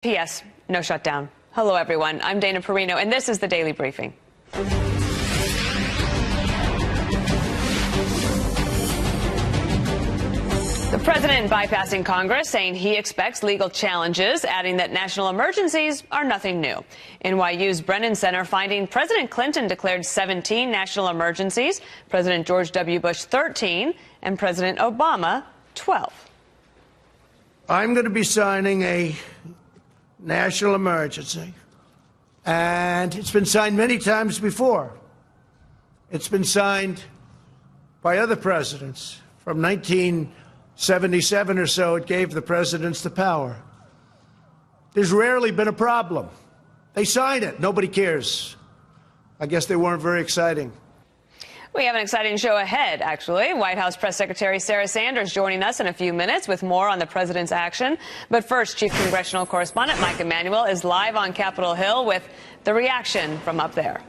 P.S. No shutdown. Hello, everyone. I'm Dana Perino, and this is the Daily Briefing. The president bypassing Congress, saying he expects legal challenges, adding that national emergencies are nothing new. NYU's Brennan Center finding President Clinton declared 17 national emergencies, President George W. Bush 13, and President Obama 12. I'm going to be signing a national emergency, and it's been signed many times before. It's been signed by other presidents. From 1977 or so, it gave the presidents the power. There's rarely been a problem. They sign it. Nobody cares. I guess they weren't very exciting. We have an exciting show ahead, actually. White House Press Secretary Sarah Sanders joining us in a few minutes with more on the president's action. But first, Chief Congressional Correspondent Mike Emanuel is live on Capitol Hill with the reaction from up there.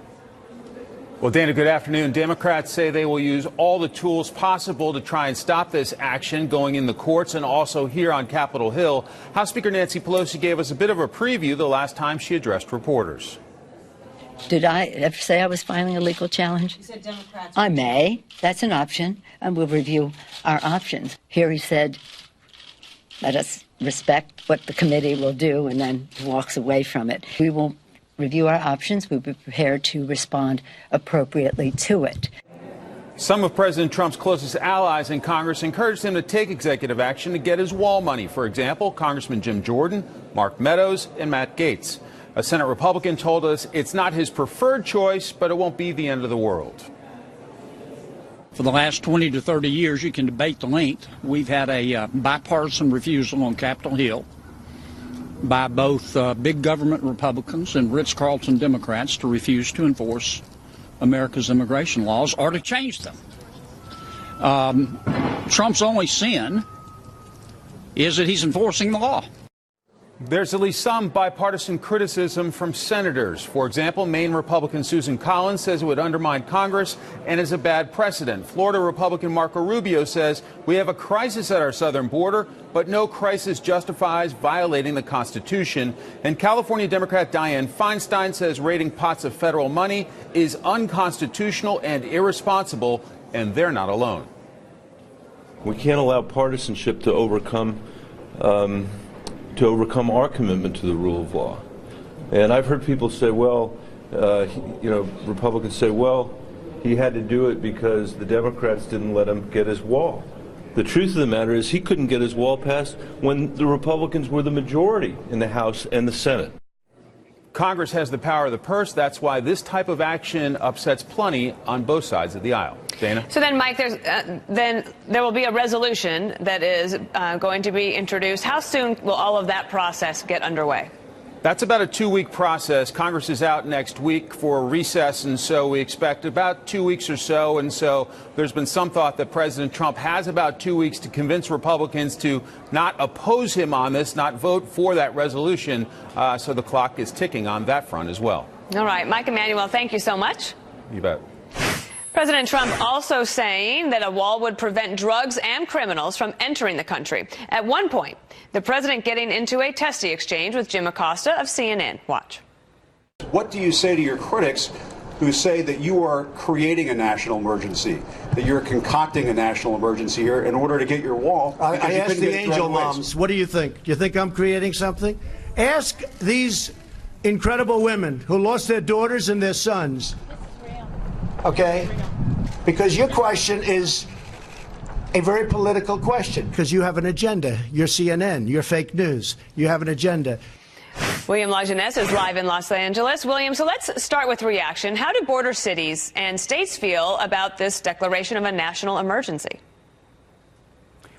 Well, Dana, good afternoon. Democrats say they will use all the tools possible to try and stop this action going in the courts and also here on Capitol Hill. House Speaker Nancy Pelosi gave us a bit of a preview the last time she addressed reporters. Did I ever say I was filing a legal challenge? You said Democrats. I may. That's an option, and we'll review our options. Here he said, let us respect what the committee will do, and then walks away from it. We will review our options. We'll be prepared to respond appropriately to it. Some of President Trump's closest allies in Congress encouraged him to take executive action to get his wall money. For example, Congressman Jim Jordan, Mark Meadows, and Matt Gaetz. A Senate Republican told us it's not his preferred choice, but it won't be the end of the world. For the last 20 to 30 years, you can debate the length. We've had a bipartisan refusal on Capitol Hill by both big government Republicans and Ritz-Carlton Democrats to refuse to enforce America's immigration laws or to change them. Trump's only sin is that he's enforcing the law. There's at least some bipartisan criticism from senators. For example, Maine Republican Susan Collins says it would undermine Congress and is a bad precedent. Florida Republican Marco Rubio says we have a crisis at our southern border, but no crisis justifies violating the Constitution. And California Democrat Dianne Feinstein says raiding pots of federal money is unconstitutional and irresponsible, and they're not alone. We can't allow partisanship to overcome our commitment to the rule of law. And I've heard people say, well, Republicans say, well, he had to do it because the Democrats didn't let him get his wall. The truth of the matter is he couldn't get his wall passed when the Republicans were the majority in the House and the Senate. Congress has the power of the purse. That's why this type of action upsets plenty on both sides of the aisle. Dana? So then, Mike, then there will be a resolution that is going to be introduced. How soon will all of that process get underway? That's about a 2-week process. Congress is out next week for recess, and so we expect about 2 weeks or so. And so there's been some thought that President Trump has about 2 weeks to convince Republicans to not oppose him on this, not vote for that resolution. So the clock is ticking on that front as well. All right. Mike Emanuel, thank you so much. You bet. President Trump also saying that a wall would prevent drugs and criminals from entering the country. At one point, the president getting into a testy exchange with Jim Acosta of CNN. Watch. What do you say to your critics who say that you are creating a national emergency, that you're concocting a national emergency here in order to get your wall? I asked the angel moms, what do you think? Do you think I'm creating something? Ask these incredible women who lost their daughters and their sons. Okay? Because your question is a very political question. Because you have an agenda. You're CNN. You're fake news. You have an agenda. William Lajeunesse is live in Los Angeles. William, so let's start with reaction. How do border cities and states feel about this declaration of a national emergency?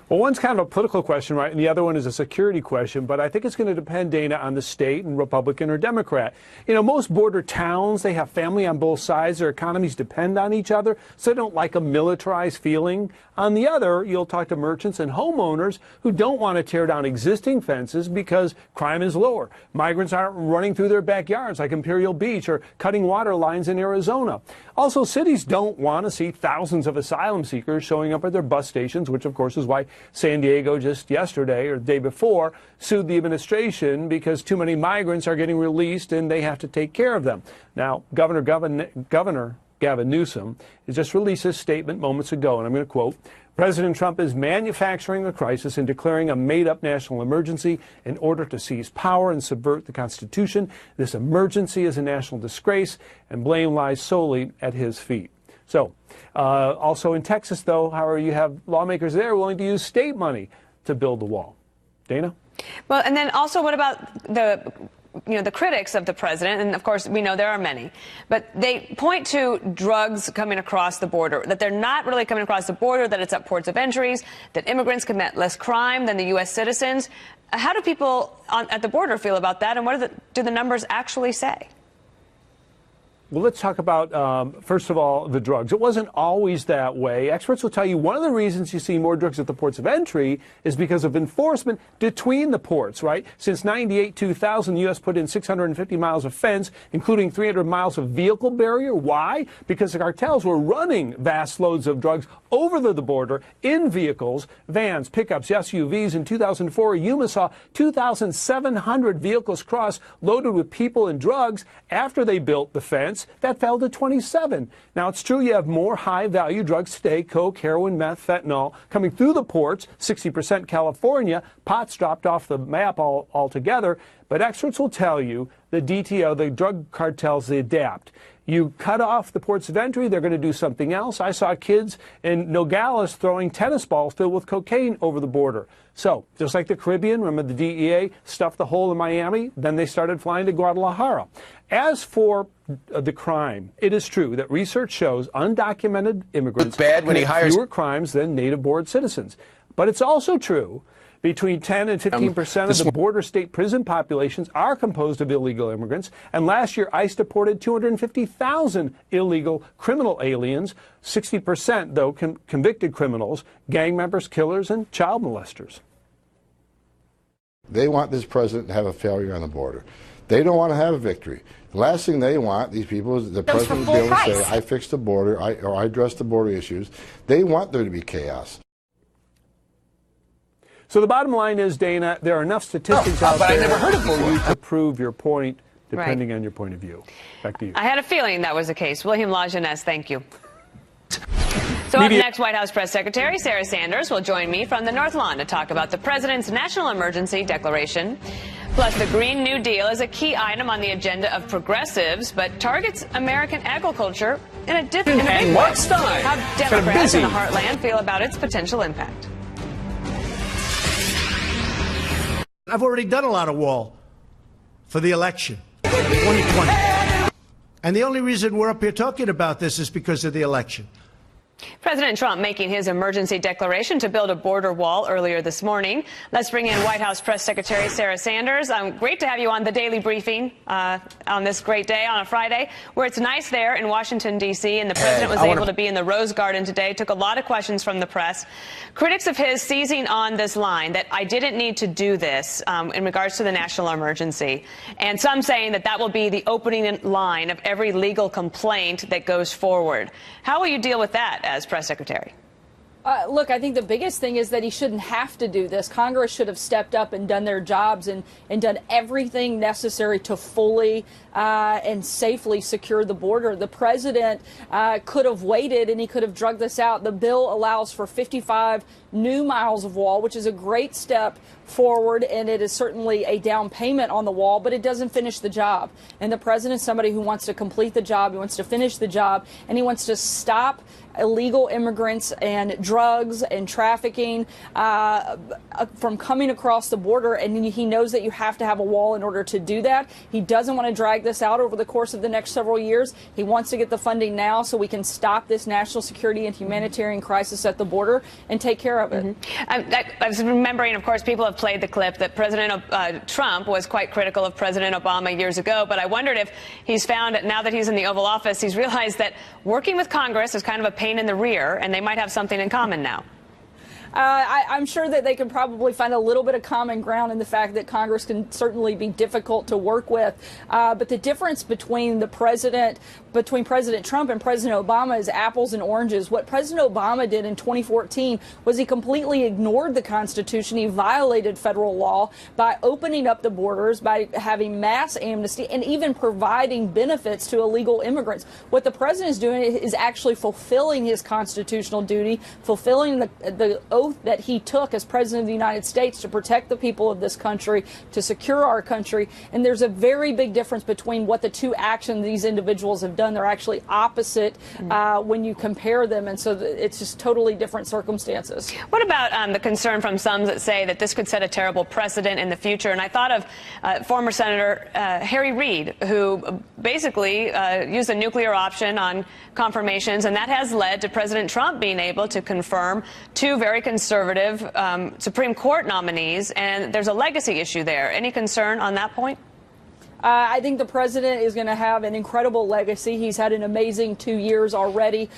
Well, one's kind of a political question, right, and the other one is a security question, but I think it's going to depend, Dana, on the state and Republican or Democrat. You know, most border towns, they have family on both sides. Their economies depend on each other, so they don't like a militarized feeling. On the other, you'll talk to merchants and homeowners who don't want to tear down existing fences because crime is lower. Migrants aren't running through their backyards like Imperial Beach or cutting water lines in Arizona. Also, cities don't want to see thousands of asylum seekers showing up at their bus stations, which, of course, is why San Diego just yesterday or the day before sued the administration because too many migrants are getting released and they have to take care of them. Now, Governor Gavin Newsom has just released his statement moments ago, and I'm going to quote, President Trump is manufacturing a crisis and declaring a made-up national emergency in order to seize power and subvert the Constitution. This emergency is a national disgrace, and blame lies solely at his feet. So, also in Texas, though, however, you have lawmakers there willing to use state money to build the wall. Dana? Well, and then also, what about the critics of the president, and of course we know there are many, but they point to drugs coming across the border, that they're not really coming across the border, that it's at ports of entries, that immigrants commit less crime than the U.S. citizens. How do people at the border feel about that, and what do the numbers actually say? Well, let's talk about, first of all, the drugs. It wasn't always that way. Experts will tell you one of the reasons you see more drugs at the ports of entry is because of enforcement between the ports, right? Since 98-2000, the U.S. put in 650 miles of fence, including 300 miles of vehicle barrier. Why? Because the cartels were running vast loads of drugs over the border in vehicles, vans, pickups, SUVs. In 2004, Yuma saw 2,700 vehicles cross loaded with people and drugs after they built the fence. That fell to 27. Now, it's true you have more high-value drugs today, coke, heroin, meth, fentanyl, coming through the ports, 60% California. Pot's dropped off the map altogether. But experts will tell you the DTO, the drug cartels, they adapt. You cut off the ports of entry, they're going to do something else. I saw kids in Nogales throwing tennis balls filled with cocaine over the border. So, just like the Caribbean, remember the DEA stuffed the hole in Miami, then they started flying to Guadalajara. As for the crime, it is true that research shows undocumented immigrants commit fewer crimes than native-born citizens. But it's also true between 10 and 15% of the border state prison populations are composed of illegal immigrants. And last year, ICE deported 250,000 illegal criminal aliens, 60%, though, convicted criminals, gang members, killers, and child molesters. They want this president to have a failure on the border. They don't want to have a victory. The last thing they want, these people, is the president to be able to say, I fixed the border, or I addressed the border issues. They want there to be chaos. So the bottom line is, Dana, there are enough statistics out there for you to prove your point, depending on your point of view. Back to you. I had a feeling that was the case. William Lajeunesse, thank you. So up next, White House Press Secretary Sarah Sanders will join me from the North Lawn to talk about the president's national emergency declaration. Plus, the Green New Deal is a key item on the agenda of progressives, but targets American agriculture in a big way. How Democrats in the heartland feel about its potential impact. I've already done a lot of wall for the election, 2020. And the only reason we're up here talking about this is because of the election. President Trump making his emergency declaration to build a border wall earlier this morning. Let's bring in White House Press Secretary Sarah Sanders. Great to have you on the Daily Briefing on this great day on a Friday, where it's nice there in Washington, D.C., and the president was able to be in the Rose Garden today, took a lot of questions from the press. Critics of his seizing on this line that I didn't need to do this in regards to the national emergency, and some saying that that will be the opening line of every legal complaint that goes forward. How will you deal with that as press secretary? Look, I think the biggest thing is that he shouldn't have to do this. Congress should have stepped up and done their jobs and done everything necessary to fully and safely secure the border. The president could have waited and he could have drugged this out. The bill allows for 55 new miles of wall, which is a great step forward, and it is certainly a down payment on the wall, but it doesn't finish the job. And the president is somebody who wants to complete the job, he wants to finish the job, and he wants to stop illegal immigrants and drugs and trafficking from coming across the border. And he knows that you have to have a wall in order to do that. He doesn't want to drag this out over the course of the next several years. He wants to get the funding now so we can stop this national security and humanitarian crisis at the border and take care of it. I was remembering, of course, people have played the clip that President Trump was quite critical of President Obama years ago, but I wondered if he's found, now that he's in the Oval Office, he's realized that working with Congress is kind of a pain in the rear, and they might have something in common now. I'm sure that they can probably find a little bit of common ground in the fact that Congress can certainly be difficult to work with. But the difference between President Trump and President Obama is apples and oranges. What President Obama did in 2014 was he completely ignored the Constitution. He violated federal law by opening up the borders, by having mass amnesty, and even providing benefits to illegal immigrants. What the president is doing is actually fulfilling his constitutional duty, fulfilling the oath that he took as president of the United States to protect the people of this country, to secure our country. And there's a very big difference between what the two actions these individuals have done. They're actually opposite when you compare them, and so it's just totally different circumstances. What about the concern from some that say that this could set a terrible precedent in the future? And I thought of former Senator Harry Reid, who basically used the nuclear option on confirmations, and that has led to President Trump being able to confirm two very conservative Supreme Court nominees, and there's a legacy issue there. Any concern on that point? I think the president is going to have an incredible legacy. He's had an amazing 2 years already,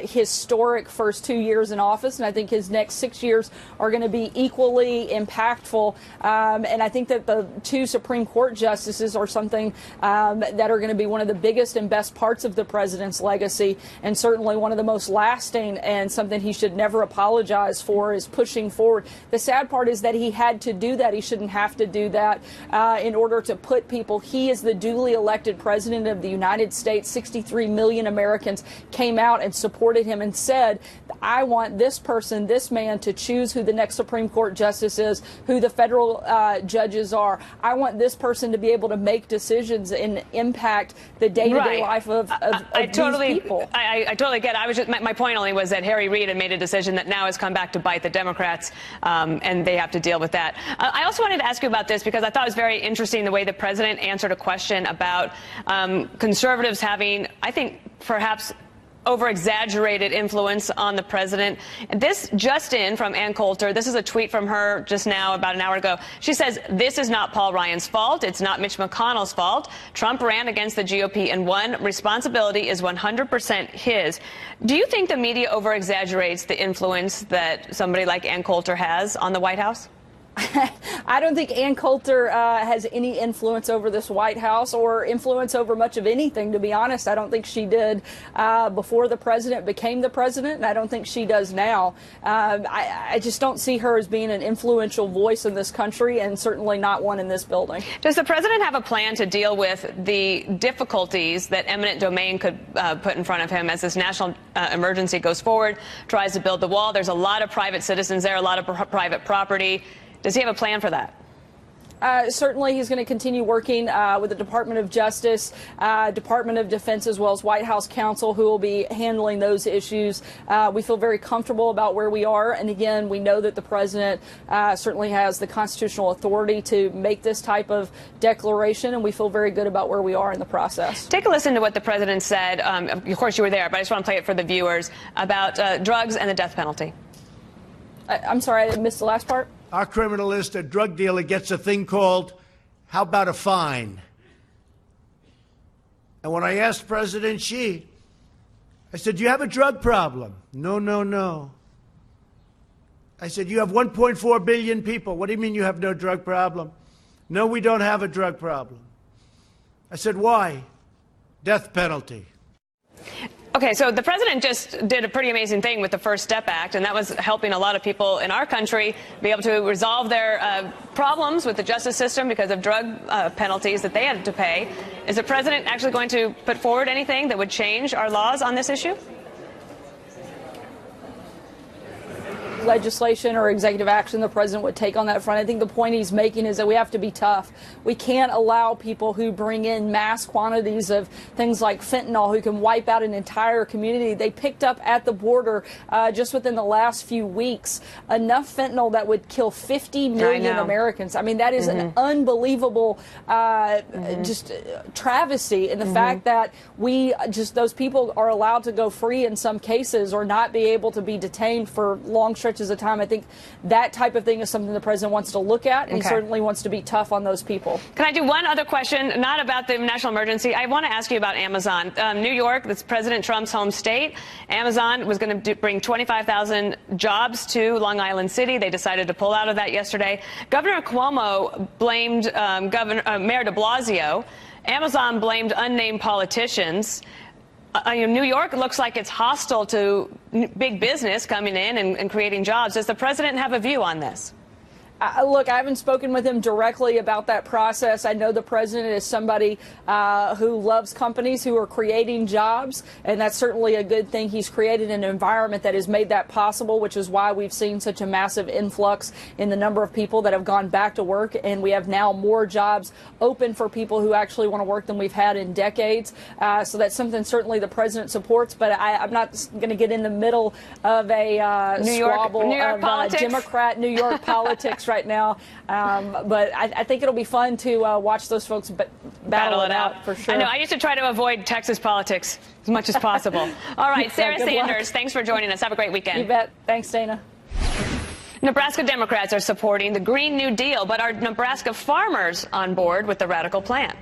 historic first 2 years in office, and I think his next 6 years are going to be equally impactful. And I think that the two Supreme Court justices are something that are going to be one of the biggest and best parts of the president's legacy, and certainly one of the most lasting, and something he should never apologize for is pushing forward. The sad part is that he had to do that. He shouldn't have to do that in order to put people. He is the duly elected president of the United States. 63 million Americans came out and supported him and said, I want this person, this man, to choose who the next Supreme Court justice is, who the federal judges are. I want this person to be able to make decisions and impact the day-to-day life of these people. I totally get it. I was just, my point only was that Harry Reid had made a decision that now has come back to bite the Democrats, and they have to deal with that. I also wanted to ask you about this because I thought it was very interesting the way the president answered a question about conservatives having, I think, perhaps over-exaggerated influence on the president. This just in from Ann Coulter. This is a tweet from her just now, about an hour ago. She says, this is not Paul Ryan's fault. It's not Mitch McConnell's fault. Trump ran against the GOP and won. Responsibility is 100% his. Do you think the media over-exaggerates the influence that somebody like Ann Coulter has on the White House? I don't think Ann Coulter has any influence over this White House or influence over much of anything, to be honest. I don't think she did before the president became the president, and I don't think she does now. I just don't see her as being an influential voice in this country, and certainly not one in this building. Does the president have a plan to deal with the difficulties that eminent domain could put in front of him as this national emergency goes forward, tries to build the wall? There's a lot of private citizens there, a lot of private property. Does he have a plan for that? Certainly, he's going to continue working with the Department of Justice, Department of Defense, as well as White House counsel, who will be handling those issues. We feel very comfortable about where we are. And again, we know that the president certainly has the constitutional authority to make this type of declaration, and we feel very good about where we are in the process. Take a listen to what the president said. Of course, you were there, but I just want to play it for the viewers about drugs and the death penalty. I'm sorry, I missed the last part. Our criminalist, a drug dealer, gets a thing called, how about a fine? And when I asked President Xi, I said, do you have a drug problem? No, no, no. I said, you have 1.4 billion people. What do you mean you have no drug problem? No, we don't have a drug problem. I said, why? Death penalty. Okay, so the president just did a pretty amazing thing with the First Step Act, and that was helping a lot of people in our country be able to resolve their problems with the justice system because of drug penalties that they had to pay. Is the president actually going to put forward anything that would change our laws on this issue? Legislation or executive action the president would take on that front. I think the point he's making is that we have to be tough. We can't allow people who bring in mass quantities of things like fentanyl who can wipe out an entire community. They picked up at the border just within the last few weeks enough fentanyl that would kill 50 million Americans. I mean, that is an unbelievable just travesty in the fact that those people are allowed to go free in some cases or not be able to be detained for long stretches stretches of time. I think that type of thing is something the president wants to look at, and he certainly wants to be tough on those people. Can I do one other question, not about the national emergency? I want to ask you about Amazon. New York, that's President Trump's home state. Amazon was going to bring 25,000 jobs to Long Island City. They decided to pull out of that yesterday. Governor Cuomo blamed Mayor de Blasio. Amazon blamed unnamed politicians. New York looks like it's hostile to big business coming in and creating jobs. Does the president have a view on this? Look, I haven't spoken with him directly about that process. I know the president is somebody who loves companies who are creating jobs, and that's certainly a good thing. He's created an environment that has made that possible, which is why we've seen such a massive influx in the number of people that have gone back to work, and we have now more jobs open for people who actually want to work than we've had in decades. So that's something certainly the president supports, but I'm not going to get in the middle of a squabble of Democrat New York politics right now, but I think it'll be fun to watch those folks battle it out for sure. I know. I used to try to avoid Texas politics as much as possible. All right, Sarah Sanders, thanks for joining us. Have a great weekend. You bet. Thanks, Dana. Nebraska Democrats are supporting the Green New Deal, but are Nebraska farmers on board with the radical plan?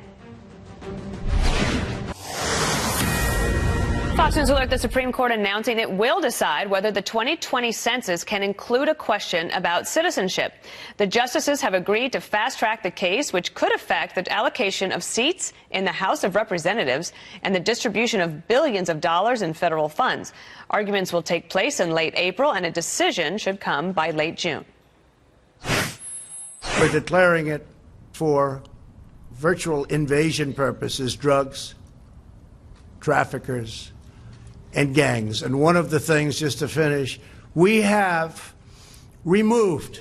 Fox News alert: the Supreme Court announcing it will decide whether the 2020 census can include a question about citizenship. The justices have agreed to fast-track the case, which could affect the allocation of seats in the House of Representatives and the distribution of billions of dollars in federal funds. Arguments will take place in late April, and a decision should come by late June. We're declaring it for virtual invasion purposes, drugs, traffickers, and gangs. And one of the things, just to finish, we have removed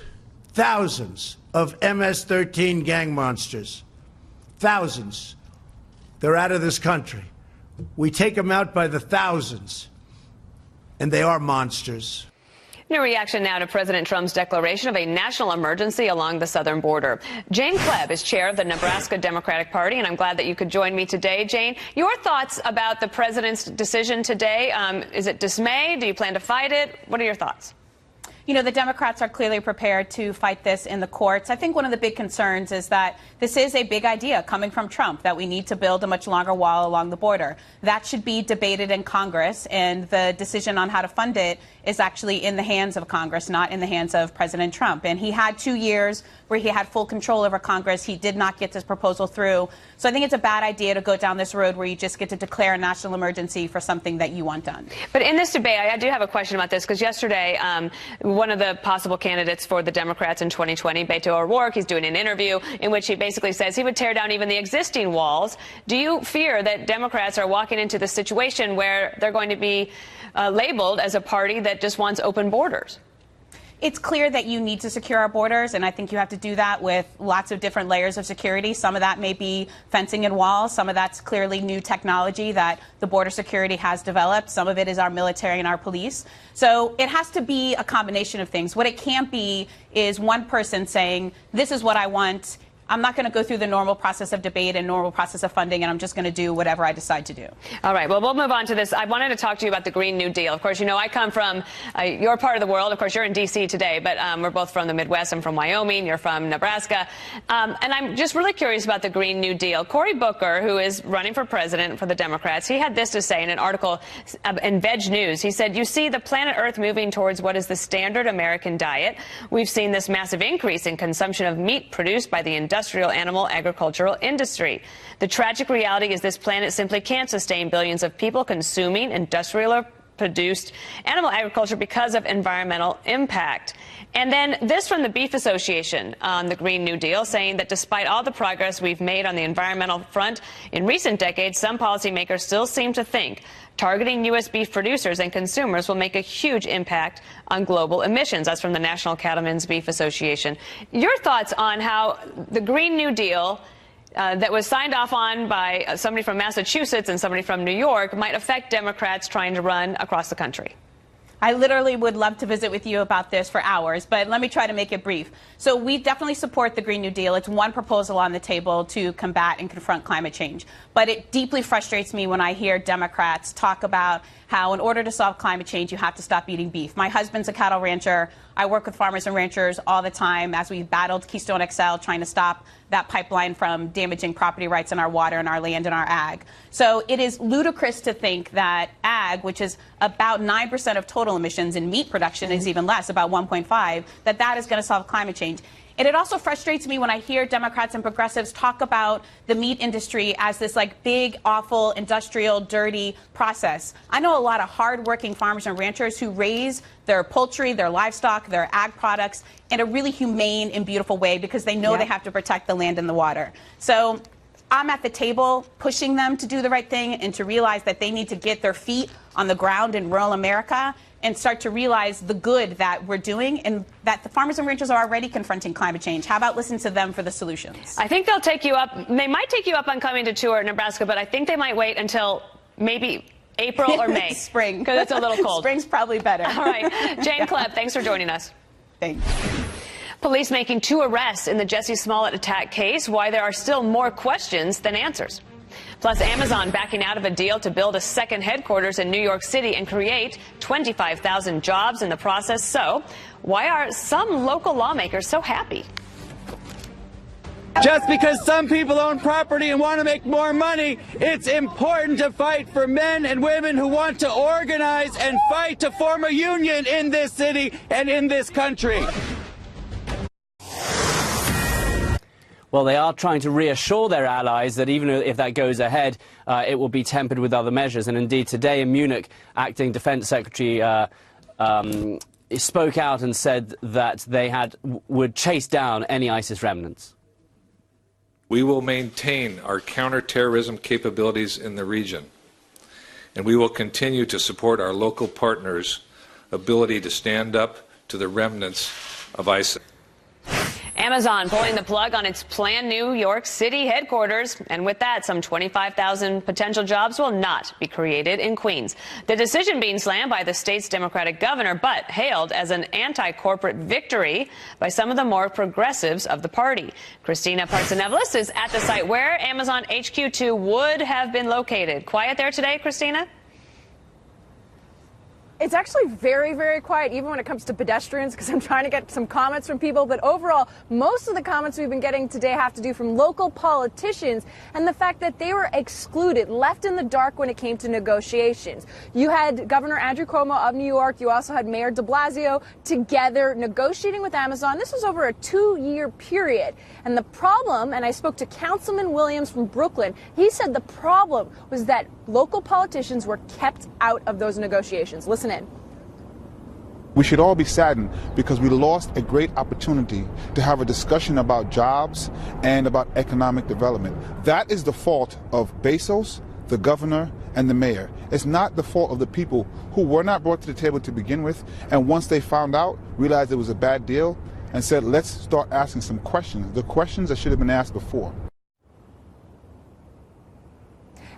thousands of MS-13 gang monsters. Thousands. They're out of this country. We take them out by the thousands, and they are monsters. New reaction now to President Trump's declaration of a national emergency along the southern border. Jane Kleeb is chair of the Nebraska Democratic Party, and I'm glad that you could join me today. Jane, your thoughts about the president's decision today? Is it dismay? Do you plan to fight it? What are your thoughts? You know, the Democrats are clearly prepared to fight this in the courts. I think one of the big concerns is that this is a big idea coming from Trump, that we need to build a much longer wall along the border. That should be debated in Congress, and the decision on how to fund it is actually in the hands of Congress, not in the hands of President Trump. And he had 2 years where he had full control over Congress. He did not get this proposal through. So I think it's a bad idea to go down this road where you just get to declare a national emergency for something that you want done. But in this debate, I do have a question about this, because yesterday, one of the possible candidates for the Democrats in 2020, Beto O'Rourke, he's doing an interview in which he basically says he would tear down even the existing walls. Do you fear that Democrats are walking into the situation where they're going to be labeled as a party that just wants open borders? It's clear that you need to secure our borders, and I think you have to do that with lots of different layers of security. Some of that may be fencing and walls. Some of that's clearly new technology that the border security has developed. Some of it is our military and our police. So it has to be a combination of things. What it can't be is one person saying, this is what I want. I'm not going to go through the normal process of debate and normal process of funding, and I'm just going to do whatever I decide to do. All right. Well, we'll move on to this. I wanted to talk to you about the Green New Deal. Of course, you know, I come from your part of the world. Of course, you're in D.C. today, but we're both from the Midwest. I'm from Wyoming. You're from Nebraska. And I'm just really curious about the Green New Deal. Cory Booker, who is running for president for the Democrats, he had this to say in an article in Veg News. He said, you see the planet Earth moving towards what is the standard American diet. We've seen this massive increase in consumption of meat produced by the industrial animal agricultural industry. The tragic reality is this planet simply can't sustain billions of people consuming industrial produced animal agriculture because of environmental impact. And then this from the Beef Association on the Green New Deal, saying that despite all the progress we've made on the environmental front in recent decades, some policymakers still seem to think targeting U.S. beef producers and consumers will make a huge impact on global emissions. That's from the National Cattlemen's Beef Association. Your thoughts on how the Green New Deal that was signed off on by somebody from Massachusetts and somebody from New York might affect Democrats trying to run across the country? I literally would love to visit with you about this for hours, but let me try to make it brief. So we definitely support the Green New Deal. It's one proposal on the table to combat and confront climate change. But it deeply frustrates me when I hear Democrats talk about how in order to solve climate change, you have to stop eating beef. My husband's a cattle rancher. I work with farmers and ranchers all the time as we battled Keystone XL, trying to stop that pipeline from damaging property rights in our water and our land and our ag. So it is ludicrous to think that ag, which is about 9% of total emissions, in meat production is even less, about 1.5, that is going to solve climate change. And it also frustrates me when I hear Democrats and progressives talk about the meat industry as this like big, awful, industrial, dirty process. I know a lot of hardworking farmers and ranchers who raise their poultry, their livestock, their ag products in a really humane and beautiful way because they know they have to protect the land and the water. So I'm at the table pushing them to do the right thing and to realize that they need to get their feet on the ground in rural America and start to realize the good that we're doing and that the farmers and ranchers are already confronting climate change. How about listen to them for the solutions? I think they'll take you up. They might take you up on coming to tour Nebraska, but I think they might wait until maybe April or May. Spring. Because it's a little cold. Spring's probably better. All right. Jane Klepp, thanks for joining us. Thanks. Police making 2 arrests in the Jussie Smollett attack case. Why there are still more questions than answers. Plus, Amazon backing out of a deal to build a second headquarters in New York City and create 25,000 jobs in the process. So, why are some local lawmakers so happy? Just because some people own property and want to make more money, it's important to fight for men and women who want to organize and fight to form a union in this city and in this country. Well, they are trying to reassure their allies that even if that goes ahead, it will be tempered with other measures. And indeed, today in Munich, Acting Defense Secretary spoke out and said that they would chase down any ISIS remnants. We will maintain our counterterrorism capabilities in the region, and we will continue to support our local partners' ability to stand up to the remnants of ISIS. Amazon pulling the plug on its planned New York City headquarters. And with that, some 25,000 potential jobs will not be created in Queens. The decision being slammed by the state's Democratic governor, but hailed as an anti-corporate victory by some of the more progressives of the party. Christina Partsinevelos is at the site where Amazon HQ2 would have been located. Quiet there today, Christina? It's actually very, very quiet, even when it comes to pedestrians, because I'm trying to get some comments from people. But overall, most of the comments we've been getting today have to do from local politicians and the fact that they were excluded, left in the dark when it came to negotiations. You had Governor Andrew Cuomo of New York. You also had Mayor de Blasio together negotiating with Amazon. This was over a 2-year period. And the problem, and I spoke to Councilman Williams from Brooklyn, he said the problem was that local politicians were kept out of those negotiations. Listen in. We should all be saddened because we lost a great opportunity to have a discussion about jobs and about economic development. That is the fault of Bezos, the governor, and the mayor. It's not the fault of the people who were not brought to the table to begin with, and once they found out, realized it was a bad deal, and said, let's start asking some questions, the questions that should have been asked before.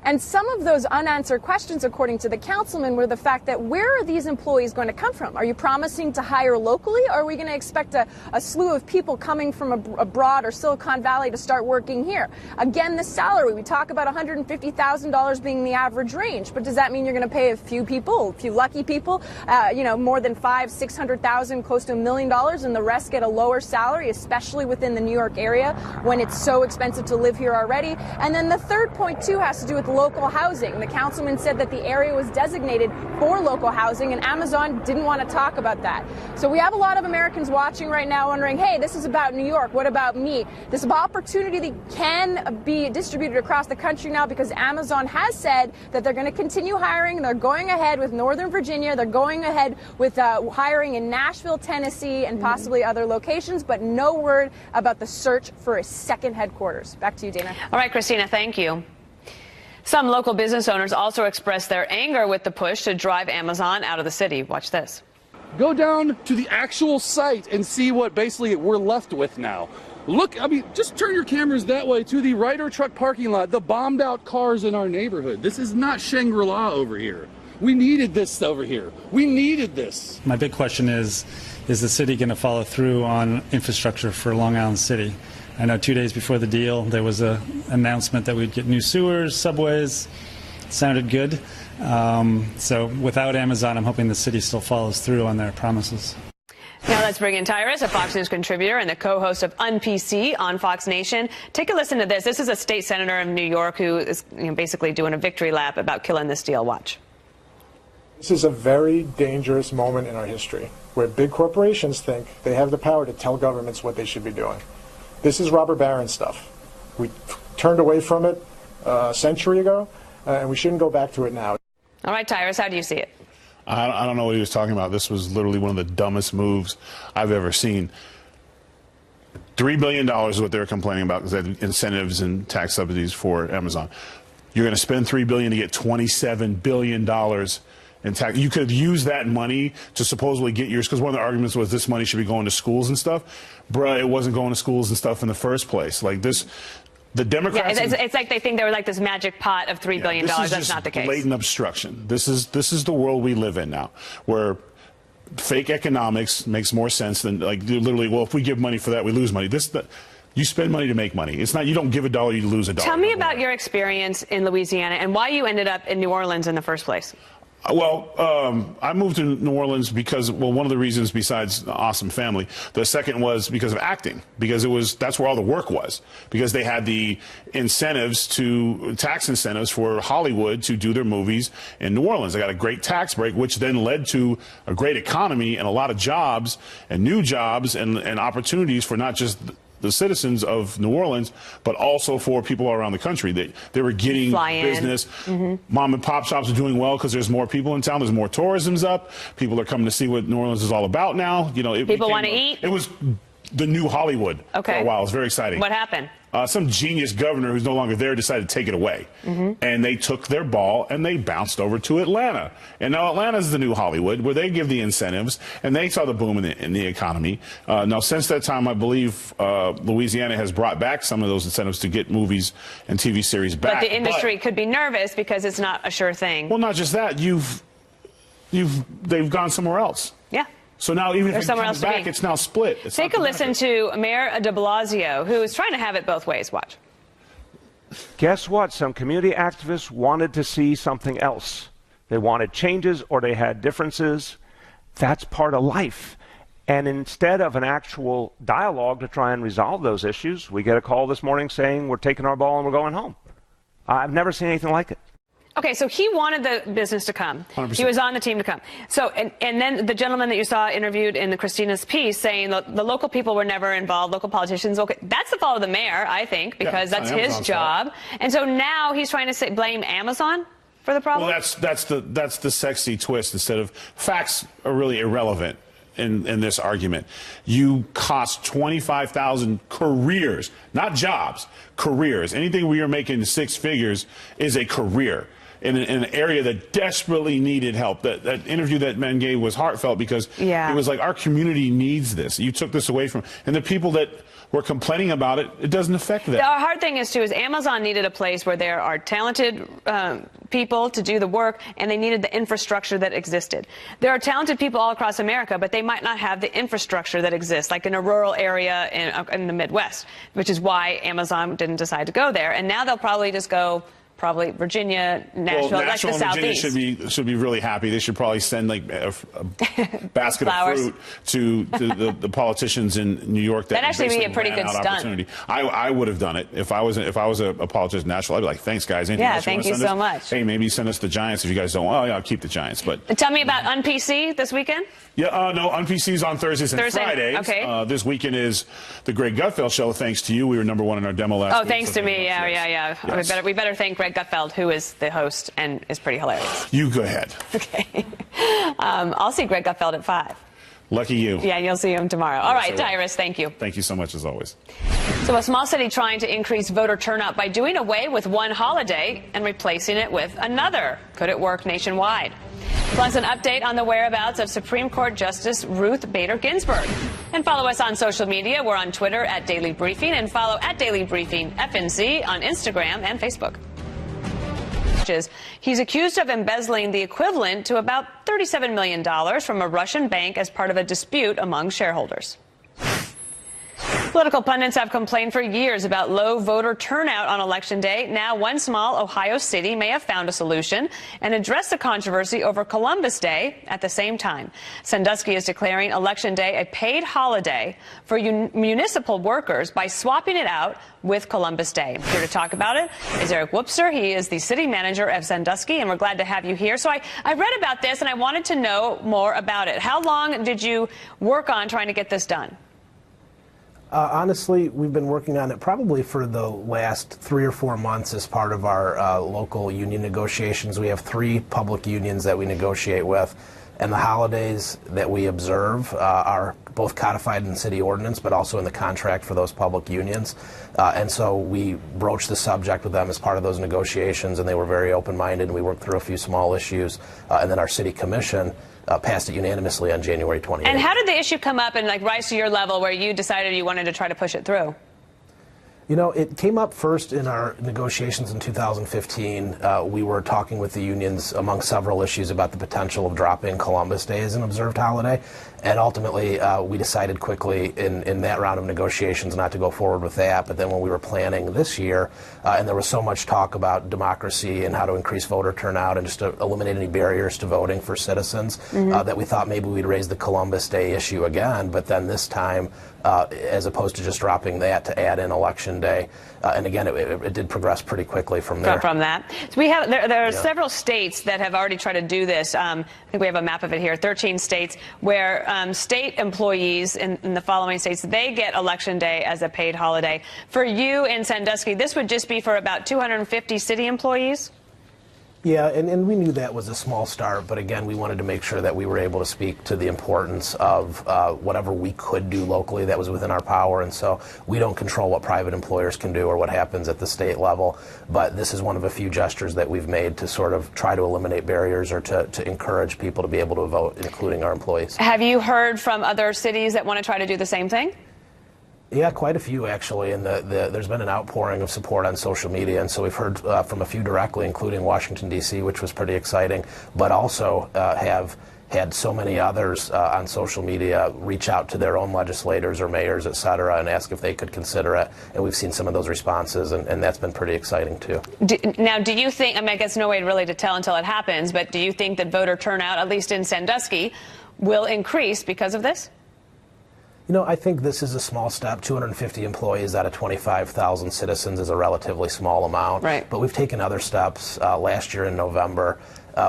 And some of those unanswered questions, according to the councilman, were the fact that where are these employees going to come from? Are you promising to hire locally, or are we going to expect a slew of people coming from abroad or Silicon Valley to start working here? Again, the salary, we talk about $150,000 being the average range, but does that mean you're going to pay a few people, a few lucky people, more than $500,000, $600,000, close to $1 million, and the rest get a lower salary, especially within the New York area when it's so expensive to live here already? And then the third point, too, has to do with local housing. The councilman said that the area was designated for local housing, and Amazon didn't want to talk about that. So we have a lot of Americans watching right now wondering, hey, this is about New York. What about me? This opportunity that can be distributed across the country now because Amazon has said that they're going to continue hiring. They're going ahead with Northern Virginia. They're going ahead with hiring in Nashville, Tennessee, and possibly other locations, but no word about the search for a second headquarters. Back to you, Dana. All right, Christina, thank you. Some local business owners also expressed their anger with the push to drive Amazon out of the city. Watch this. Go down to the actual site and see what basically we're left with now. Look, I mean, just turn your cameras that way to the Ryder truck parking lot, the bombed out cars in our neighborhood. This is not Shangri-La over here. We needed this over here. We needed this. My big question is the city going to follow through on infrastructure for Long Island City? I know 2 days before the deal, there was an announcement that we'd get new sewers, subways. Sounded good. So without Amazon, I'm hoping the city still follows through on their promises. Now let's bring in Tyrus, a Fox News contributor and the co-host of UnPC on Fox Nation. Take a listen to this. This is a state senator of New York who is basically doing a victory lap about killing this deal. Watch. This is a very dangerous moment in our history where big corporations think they have the power to tell governments what they should be doing. This is robber baron stuff. We turned away from it a century ago, and we shouldn't go back to it now. All right, Tyrus, how do you see it? I don't know what he was talking about. This was literally one of the dumbest moves I've ever seen. $3 billion is what they're complaining about because they have incentives and tax subsidies for Amazon. You're going to spend $3 billion to get $27 billion in tax. You could have used that money to supposedly get yours, because one of the arguments was this money should be going to schools and stuff. Bruh, it wasn't going to schools and stuff in the first place. Like this. The Democrats. Yeah, it's like they think they were like this magic pot of $3 billion. That's not the case. Blatant obstruction. This is the world we live in now, where fake economics makes more sense than like literally. Well, if we give money for that, we lose money. You spend money to make money. It's not. You don't give a dollar, you lose a dollar. Tell me about your experience in Louisiana and why you ended up in New Orleans in the first place. Well, I moved to New Orleans because, well, one of the reasons besides the awesome family, the second was because of acting, because that's where all the work was, because they had the tax incentives for Hollywood to do their movies in New Orleans. They got a great tax break, which then led to a great economy and a lot of jobs and new jobs and opportunities for not just the citizens of New Orleans, but also for people all around the country. They were getting business. Mom and pop shops are doing well because there's more people in town. There's more tourism's up. People are coming to see what New Orleans is all about now. You know, people want to eat. It was the new Hollywood for a while. It was very exciting. What happened? Some genius governor who's no longer there decided to take it away. And they took their ball and they bounced over to Atlanta. And now Atlanta's the new Hollywood, where they give the incentives, and they saw the boom in the economy. Now, since that time, I believe Louisiana has brought back some of those incentives to get movies and TV series back. But the industry could be nervous because it's not a sure thing. Well, not just that. They've gone somewhere else. Yeah. So now, even if it somewhere comes else back, it's now split. Take a listen to Mayor de Blasio, who is trying to have it both ways. Watch. Guess what? Some community activists wanted to see something else. They wanted changes or they had differences. That's part of life. And instead of an actual dialogue to try and resolve those issues, we get a call this morning saying we're taking our ball and we're going home. I've never seen anything like it. Okay, so he wanted the business to come. 100%. He was on the team to come. So, and then the gentleman that you saw interviewed in the Christina's piece saying the local people were never involved, local politicians. Okay, that's the fault of the mayor, I think, because that's his job. And so now he's trying to blame Amazon for the problem. Well, that's the sexy twist. Instead of facts are really irrelevant in this argument. You cost 25,000 careers, not jobs, careers. Anything where you're making six figures is a career. In an area that desperately needed help. That interview that men gave was heartfelt because it was like, our community needs this. You took this away from, and the people that were complaining about it, it doesn't affect them. The hard thing is, too, is Amazon needed a place where there are talented people to do the work, and they needed the infrastructure that existed. There are talented people all across America, but they might not have the infrastructure that exists, like in a rural area in the Midwest, which is why Amazon didn't decide to go there. And now they'll probably just go Virginia, Nashville, like the Southeast. Virginia should be really happy. They should probably send like a basket of fruit to the politicians in New York. That actually be a pretty good stunt. I would have done it if I was a politician in Nashville. I'd be like, thanks guys. Anything else thank you so much. Hey, maybe send us the Giants if you guys don't. Oh yeah, I'll keep the Giants. But tell me about UnPC this weekend. Yeah, no, UnPC's on Thursdays and Fridays. Okay. This weekend is the Greg Gutfeld show. Thanks to you, we were #1 in our demo last week. Oh, thanks to me. Yeah. Yes. We better thank Greg Gutfeld, who is the host and is pretty hilarious. You go ahead. Okay. I'll see Greg Gutfeld at 5. Lucky you. Yeah, you'll see him tomorrow. All right, Tyrus, thank you. Thank you so much, as always. So a small city trying to increase voter turnout by doing away with one holiday and replacing it with another. Could it work nationwide? Plus an update on the whereabouts of Supreme Court Justice Ruth Bader Ginsburg. And follow us on social media. We're on Twitter @Daily Briefing and follow @Daily Briefing FNC on Instagram and Facebook. charges. He's accused of embezzling the equivalent to about $37 million from a Russian bank as part of a dispute among shareholders. Political pundits have complained for years about low voter turnout on Election Day. Now, one small Ohio city may have found a solution and addressed the controversy over Columbus Day at the same time. Sandusky is declaring Election Day a paid holiday for municipal workers by swapping it out with Columbus Day. Here to talk about it is Eric Wupster. He is the city manager of Sandusky, and we're glad to have you here. So I read about this, and I wanted to know more about it. How long did you work on trying to get this done? Honestly, we've been working on it probably for the last 3 or 4 months as part of our local union negotiations. We have 3 public unions that we negotiate with, and the holidays that we observe are both codified in city ordinance, but also in the contract for those public unions. And so we broached the subject with them as part of those negotiations, and they were very open-minded, and we worked through a few small issues, and then our city commission passed it unanimously on January 28th. And how did the issue come up and rise to your level where you decided you wanted to try to push it through? You know, it came up first in our negotiations in 2015. We were talking with the unions among several issues about the potential of dropping Columbus Day as an observed holiday. And ultimately, we decided quickly in that round of negotiations not to go forward with that. But then when we were planning this year, and there was so much talk about democracy and how to increase voter turnout and just to eliminate any barriers to voting for citizens, that we thought maybe we'd raise the Columbus Day issue again. But then this time, as opposed to just dropping that, to add in Election Day. And again, it did progress pretty quickly from there. From that. So we have, there are several states that have already tried to do this. I think we have a map of it here, 13 states, where state employees in the following states, they get Election Day as a paid holiday. For you in Sandusky, this would just be for about 250 city employees? Yeah, and we knew that was a small start, but again, we wanted to make sure that we were able to speak to the importance of whatever we could do locally that was within our power. And so we don't control what private employers can do or what happens at the state level, but this is one of a few gestures that we've made to sort of try to eliminate barriers or to encourage people to be able to vote, including our employees. Have you heard from other cities that want to try to do the same thing? Yeah, quite a few actually, and there's been an outpouring of support on social media, and so we've heard from a few directly, including Washington, D.C., which was pretty exciting, but also have had so many others on social media reach out to their own legislators or mayors, et cetera, and ask if they could consider it, and we've seen some of those responses, and that's been pretty exciting too. Now, do you think, I mean, I guess no way really to tell until it happens, but do you think that voter turnout, at least in Sandusky, will increase because of this? You know, I think this is a small step. 250 employees out of 25,000 citizens is a relatively small amount. Right. But we've taken other steps. Last year in November,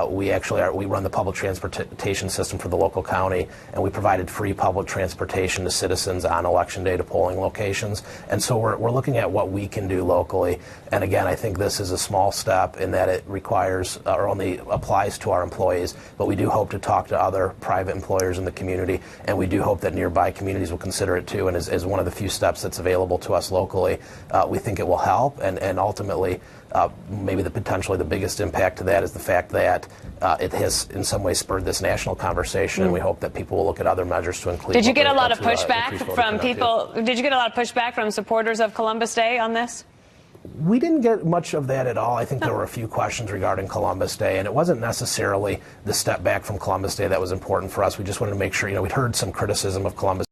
we run the public transportation system for the local county, and we provided free public transportation to citizens on Election Day to polling locations. And so we're looking at what we can do locally. And again, I think this is a small step in that it requires or only applies to our employees, but we do hope to talk to other private employers in the community, and we do hope that nearby communities will consider it too. And as one of the few steps that's available to us locally, we think it will help, and ultimately maybe potentially the biggest impact to that is the fact that it has in some ways spurred this national conversation, and we hope that people will look at other measures to include. Did you get a lot of pushback from people? Did you get a lot of pushback from supporters of Columbus Day on this? We didn't get much of that at all. I think there were a few questions regarding Columbus Day, and it wasn't necessarily the step back from Columbus Day that was important for us. We just wanted to make sure, we'd heard some criticism of Columbus